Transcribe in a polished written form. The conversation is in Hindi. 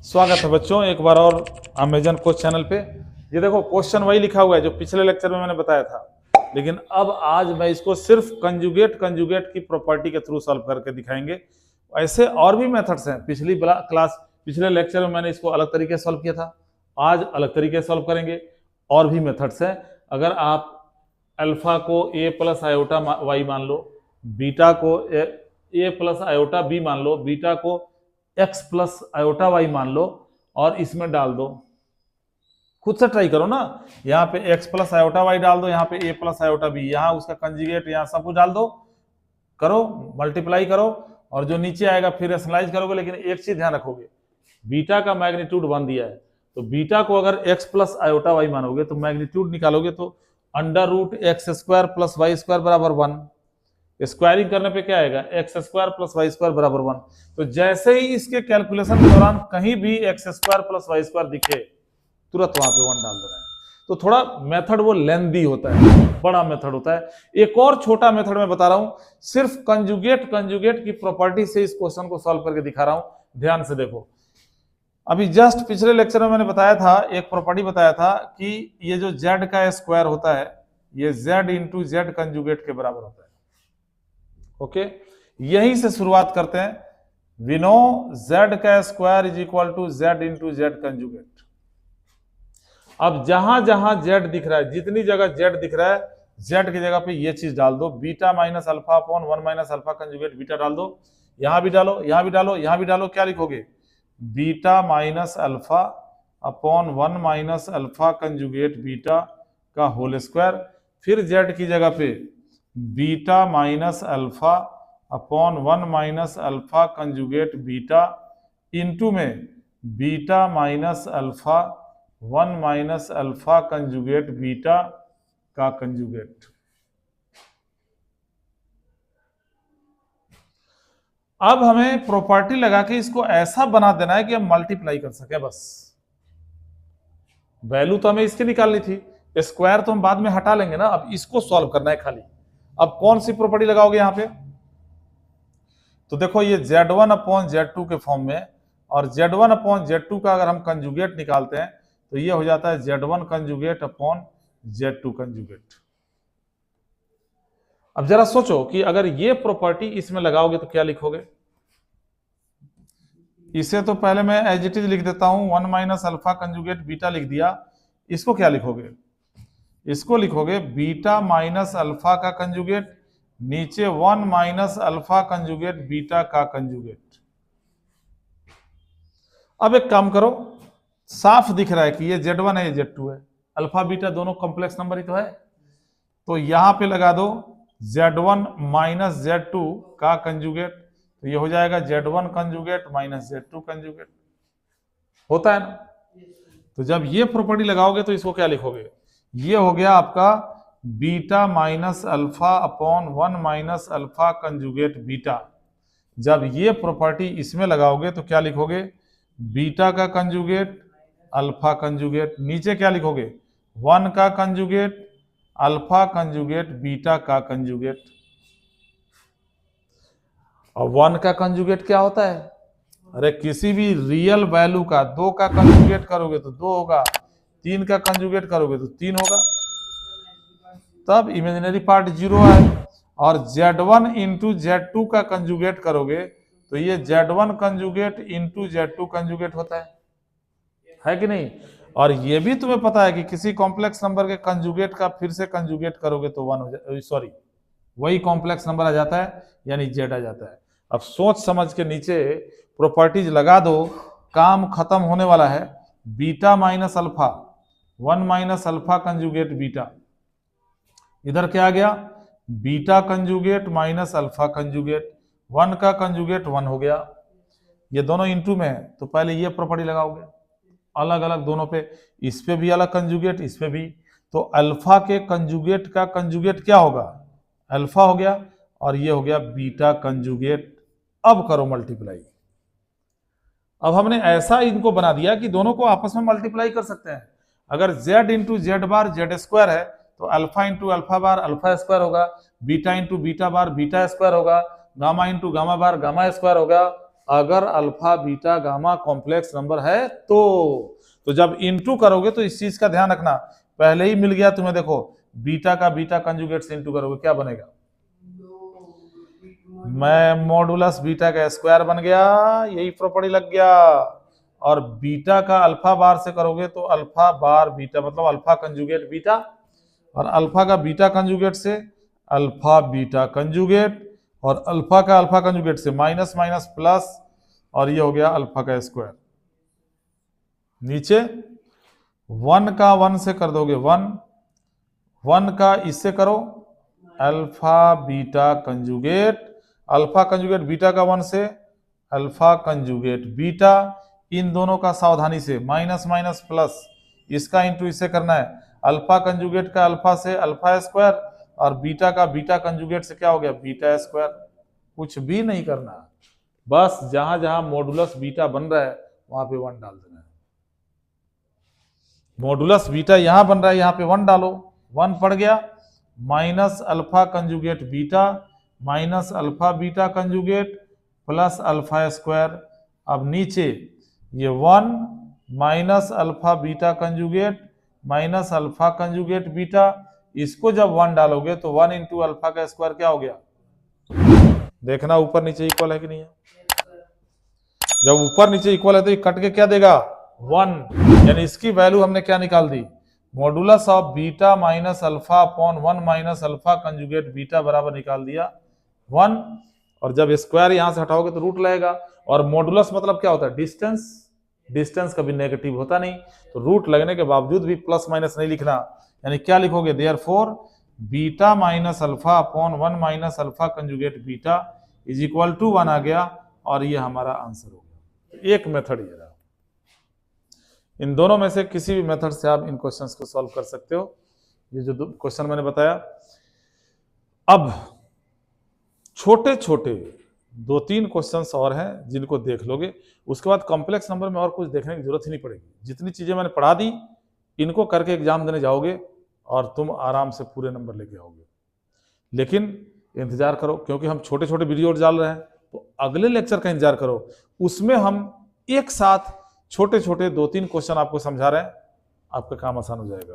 स्वागत है बच्चों एक बार और अमेजन कोच चैनल पे। ये देखो क्वेश्चन वही लिखा हुआ है जो पिछले लेक्चर में मैंने बताया था, लेकिन अब आज मैं इसको सिर्फ कंजुगेट की प्रॉपर्टी के थ्रू सॉल्व करके दिखाएंगे। ऐसे और भी मेथड्स हैं। पिछले लेक्चर में मैंने इसको अलग तरीके से सॉल्व किया था, आज अलग तरीके से सॉल्व करेंगे। और भी मेथड्स हैं। अगर आप अल्फा को a प्लस आयोटा वाई मान लो, बीटा को a प्लस आयोटा बी मान लो, बीटा को x प्लस आयोटा वाई मान लो और इसमें डाल दो। खुद से ट्राई करो ना। यहाँ पे x प्लस आयोटा वाई डाल दो, यहाँ पे a प्लस आयोटा बी, यहाँ उसका कंजुगेट, यहाँ सब कुछ डाल दो, करो मल्टीप्लाई करो और जो नीचे आएगा फिर एनालाइज करोगे। लेकिन एक चीज ध्यान रखोगे, बीटा का मैग्नीट्यूड 1 दिया है, तो बीटा को अगर x प्लस आयोटा वाई मानोगे तो मैग्नीट्यूड निकालोगे तो under root x square plus y square बराबर 1। स्क्वायरिंग करने पे क्या आएगा, x square plus y square बराबर 1। तो जैसे ही इसके कैलकुलेशन के दौरान कहीं भी x square plus y square दिखे, तुरंत वहां पे 1 डाल देना है। तो थोड़ा मेथड वो लेंदी होता है, बड़ा मेथड होता है। एक और छोटा मेथड मैं बता रहा हूं, सिर्फ कंजुगेट की प्रॉपर्टी से इस क्वेश्चन को सॉल्व करके दिखा रहा हूं। ध्यान से देखो, अभी जस्ट पिछले लेक्चर में मैंने बताया था, एक प्रॉपर्टी बताया था कि ये जो z का स्क्वायर होता है ये z इंटू जेड कंजुगेट के बराबर होता है। ओके, यहीं से शुरुआत करते हैं। वी नो z का square is equal to z into z conjugate. अब जहां जहां z दिख रहा है, जितनी जगह z दिख रहा है, z की जगह पे ये चीज डाल दो, beta minus alpha upon 1 minus alpha conjugate beta डाल दो। यहां भी डालो, यहां भी डालो, यहां भी डालो। क्या लिखोगे, beta minus alpha upon 1 minus alpha conjugate beta का होल स्क्वायर। फिर z की जगह पे beta minus alpha upon 1 minus alpha conjugate beta into में beta minus alpha 1 minus alpha conjugate beta का कंजुगेट। अब हमें प्रॉपर्टी लगा के इसको ऐसा बना देना है कि हम मल्टीप्लाई कर सके। बस वैल्यू तो हमें इसकी निकालनी थी, स्क्वायर तो हम बाद में हटा लेंगे ना, अब इसको सॉल्व करना है खाली। अब कौन सी प्रॉपर्टी लगाओगे यहां पे, तो देखो ये z1 अपॉन z2 के फॉर्म में, और z1 अपॉन z2 का अगर हम कंजुगेट निकालते हैं तो ये हो जाता है z1 conjugate upon z2 conjugate. अब जरा सोचो कि अगर ये प्रॉपर्टी इसमें लगाओगे तो क्या लिखोगे। इसे तो पहले मैं एज इट इज लिख देता हूं, 1 माइनस अल्फा कंजुगेट बीटा लिख दिया। इसको क्या लिखोगे, इसको लिखोगे बीटा माइनस अल्फा का कंजुगेट, नीचे 1 माइनस अल्फा कंजुगेट बीटा का कंजुगेट। अब एक काम करो, साफ दिख रहा है कि ये z1 है, ये z2 है, अल्फा बीटा दोनों कॉम्प्लेक्स नंबर ही तो है, तो यहां पे लगा दो z1 माइनस z2 का कंजुगेट, तो ये हो जाएगा z1 conjugate minus z2 conjugate. होता है ना। तो जब ये प्रॉपर्टी लगाओगे तो इसको क्या लिखोगे, ये हो गया आपका beta minus alpha upon 1 minus alpha conjugate beta. जब ये प्रॉपर्टी इसमें लगाओगे तो क्या लिखोगे, बीटा का कंजुगेट अल्फा कंजुगेट, नीचे क्या लिखोगे 1 का कंजुगेट अल्फा कंजुगेट बीटा का कंजुगेट। और 1 का कंजुगेट क्या होता है, अरे किसी भी रियल वैल्यू का 2 का कंजुगेट करोगे तो 2 होगा, 3 का कंजुगेट करोगे तो 3 होगा, तब इमेजिनरी पार्ट 0 है। और z1 इंटू z2 का कंजुगेट करोगे तो ये z1 conjugate into z2 conjugate होता है कि नहीं। और ये भी तुम्हें पता है कि किसी कॉम्प्लेक्स नंबर के कंजुगेट का फिर से कंजुगेट करोगे तो 1 हो जाए, सॉरी वही कॉम्प्लेक्स नंबर आ जाता है, यानी z आ जाता है। अब सोच समझ के नीचे प्रॉपर्टीज लगा दो, काम खत्म होने वाला है। Beta minus alpha 1 minus alpha conjugate beta, इधर क्या आ गया, beta conjugate minus alpha conjugate, 1 का कंजुगेट 1 हो गया, ये दोनों इंटू में है, तो पहले ये प्रॉपर्टी लगाओगे अलग अलग दोनों पे, इस पे भी अलग कंजुगेट, इस पे भी, तो अल्फा के कंजुगेट का कंजुगेट क्या होगा, अल्फा हो गया, और ये हो गया बीटा कंजुगेट। अब करो मल्टीप्लाई। अब हमने ऐसा इनको बना दिया कि दोनों को आपस में मल्टीप्लाई कर सकते हैं। अगर z इंटू जेड बार जेड स्क्वायर है तो alpha into alpha bar alpha square होगा, बीटा इंटू बीटा बार बीटा स्क्वायर होगा, गामा इंटू गामा बार गामा स्क्वायर होगा, अगर alpha beta gamma complex number है तो जब इनटू करोगे तो इस चीज का ध्यान रखना, पहले ही मिल गया तुम्हें, देखो बीटा का बीटा कंजुगेट से इनटू करोगे क्या बनेगा, मैं मॉडुलस बीटा का स्क्वायर बन गया, यही प्रॉपर्टी लग गया। और बीटा का अल्फा बार से करोगे तो अल्फा बार बीटा मतलब अल्फा कंजुगेट बीटा, और अल्फा का बीटा कंजुगेट से अल्फा बीटा कंजुगेट, और अल्फा का अल्फा कंजुगेट से माइनस माइनस प्लस, और ये हो गया अल्फा का स्क्वायर। नीचे 1 का 1 से कर दोगे 1 का इससे करो alpha beta conjugate, alpha conjugate beta का 1 से अल्फा कंजुगेट बीटा, इन दोनों का सावधानी से माइनस माइनस प्लस, इसका इंटू इससे करना है, अल्फा कंजुगेट का अल्फा से अल्फा स्क्वायर, और बीटा का बीटा कंजुगेट से क्या हो गया बीटा स्क्वायर। कुछ भी नहीं करना, बस जहां जहां मॉडुलस बीटा बन रहा है वहां पे 1 डाल देना है। मॉडुलस बीटा यहां बन रहा है, यहां पे 1 डालो, 1 पड़ गया, minus alpha conjugate beta minus alpha beta conjugate plus alpha square. अब नीचे ये 1 minus alpha beta conjugate minus alpha conjugate beta, इसको जब 1 डालोगे तो 1 इंटू अल्फा का स्क्वायर क्या हो गया, देखना ऊपर नीचे इक्वल है कि नहीं है। जब ऊपर नीचे इक्वल है तो ये कट के क्या देगा 1, यानी इसकी वैल्यू हमने क्या निकाल दी, modulus of beta minus alpha upon 1 minus alpha conjugate beta बराबर निकाल दिया 1। और जब स्क्वायर यहां से हटाओगे तो रूट लगेगा, और मॉडुलस मतलब क्या होता है डिस्टेंस, डिस्टेंस कभी नेगेटिव होता नहीं, तो रूट लगने के बावजूद भी प्लस माइनस नहीं लिखना, यानी क्या लिखोगे therefore beta minus alpha upon 1 minus alpha conjugate beta is equal to 1 आ गया, और ये हमारा आंसर हो गया। एक मेथड ये रहा, इन दोनों में से किसी भी मेथड से आप इन क्वेश्चंस को सॉल्व कर सकते हो, ये जो क्वेश्चन मैंने बताया। अब छोटे छोटे 2-3 क्वेश्चंस और हैं जिनको देख लोगे, उसके बाद कॉम्प्लेक्स नंबर में और कुछ देखने की जरूरत ही नहीं पड़ेगी, जितनी चीजें मैंने पढ़ा दी इनको करके एग्जाम देने जाओगे और तुम आराम से पूरे नंबर लेके आओगे। लेकिन इंतजार करो, क्योंकि हम छोटे छोटे वीडियो डाल रहे हैं, तो अगले लेक्चर का इंतजार करो, उसमें हम एक साथ छोटे छोटे 2-3 क्वेश्चन आपको समझा रहे हैं, आपका काम आसान हो जाएगा।